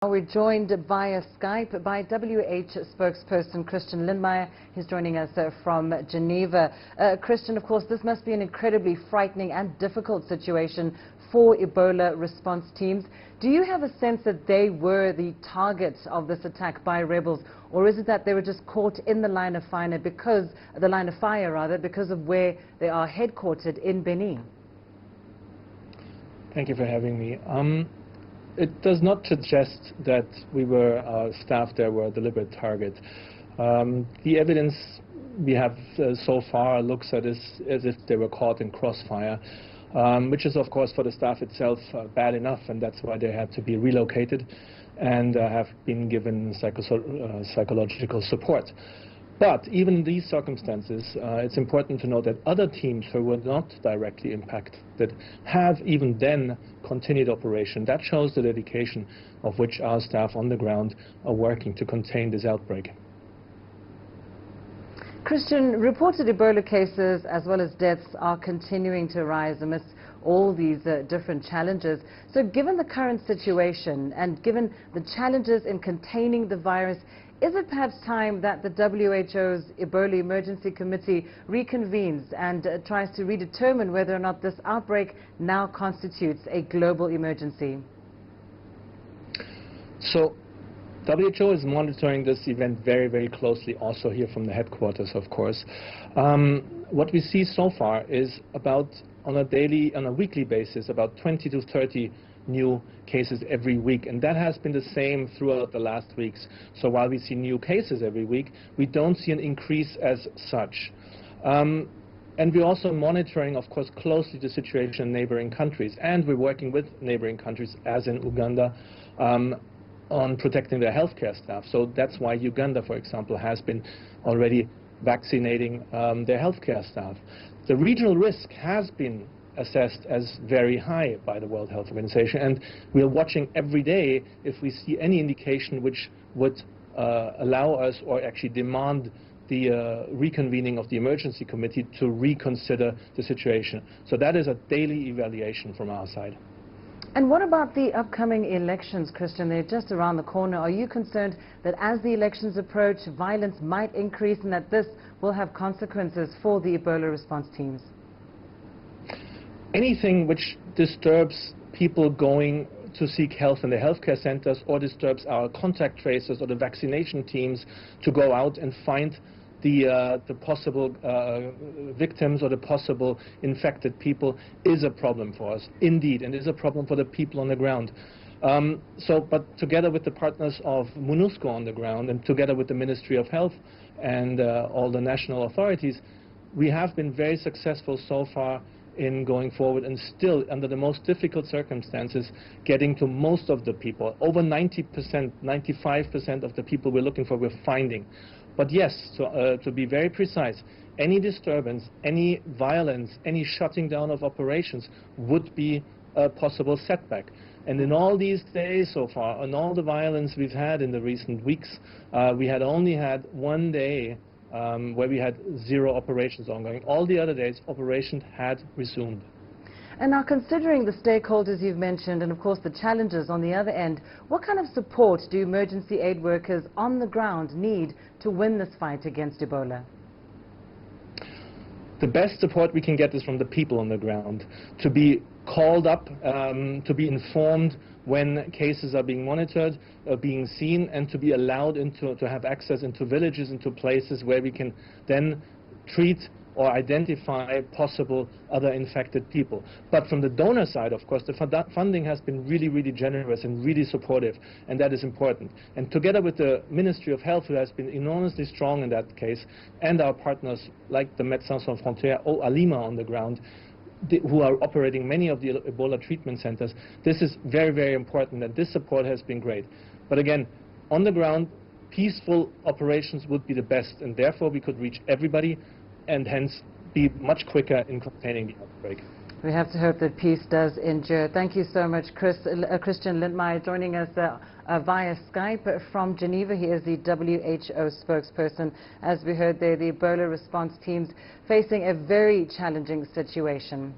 We're joined via Skype by WHO spokesperson Christian Lindmeier. He's joining us from Geneva. Christian, of course, this must be an incredibly frightening and difficult situation for Ebola response teams. Do you have a sense that they were the target of this attack by rebels, or is it that they were just caught in the line of fire because of where they are headquartered in Beni? Thank you for having me. It does not suggest that our staff there were a deliberate target. The evidence we have so far looks at it as if they were caught in crossfire, which is, of course, for the staff itself bad enough, and that's why they had to be relocated and have been given psychological support. But even in these circumstances, it's important to note that other teams who were not directly impacted have even then continued operation. That shows the dedication of which our staff on the ground are working to contain this outbreak. Christian, reported Ebola cases as well as deaths are continuing to rise amidst all these different challenges. So given the current situation and given the challenges in containing the virus, is it perhaps time that the WHO's Ebola Emergency Committee reconvenes and tries to redetermine whether or not this outbreak now constitutes a global emergency? So, WHO is monitoring this event very, very closely, also here from the headquarters, of course. What we see so far is on a weekly basis, about 20 to 30 new cases every week, and that has been the same throughout the last weeks. So while we see new cases every week, we don't see an increase as such. And we're also monitoring, of course, closely the situation in neighboring countries, and we're working with neighboring countries, as in Uganda, on protecting their healthcare staff. So that's why Uganda, for example, has been already vaccinating their healthcare staff. The regional risk has been assessed as very high by the World Health Organization, and we're watching every day if we see any indication which would allow us or actually demand the reconvening of the emergency committee to reconsider the situation. So that is a daily evaluation from our side. And what about the upcoming elections, Christian? They're just around the corner. Are you concerned that as the elections approach, violence might increase and that this will have consequences for the Ebola response teams? Anything which disturbs people going to seek health in the healthcare centers or disturbs our contact tracers or the vaccination teams to go out and find the possible victims or the possible infected people is a problem for us, indeed, and is a problem for the people on the ground. But together with the partners of MONUSCO on the ground and together with the Ministry of Health and all the national authorities, we have been very successful so far in going forward and still, under the most difficult circumstances, getting to most of the people. Over 90%, 95% of the people we're looking for, we're finding. But yes, to be very precise, any disturbance, any violence, any shutting down of operations would be a possible setback. And in all these days so far, and all the violence we've had in the recent weeks, we had only had one day where we had 0 operations ongoing. All the other days, operations had resumed. And now, considering the stakeholders you've mentioned and, of course, the challenges on the other end, what kind of support do emergency aid workers on the ground need to win this fight against Ebola? The best support we can get is from the people on the ground, to be called up, to be informed when cases are being monitored, being seen, and to be allowed to have access into villages, into places where we can then treat or identify possible other infected people. But from the donor side, of course, the funding has been really, really generous and really supportive, and that is important. And together with the Ministry of Health, who has been enormously strong in that case, and our partners like the Médecins Sans Frontières or Alima on the ground, who are operating many of the Ebola treatment centers, this is very, very important, and this support has been great. But again, on the ground, peaceful operations would be the best, and therefore we could reach everybody and hence be much quicker in containing the outbreak. We have to hope that peace does endure. Thank you so much, Christian Lindmeier, joining us via Skype from Geneva. He is the WHO spokesperson. As we heard there, the Ebola response teams facing a very challenging situation.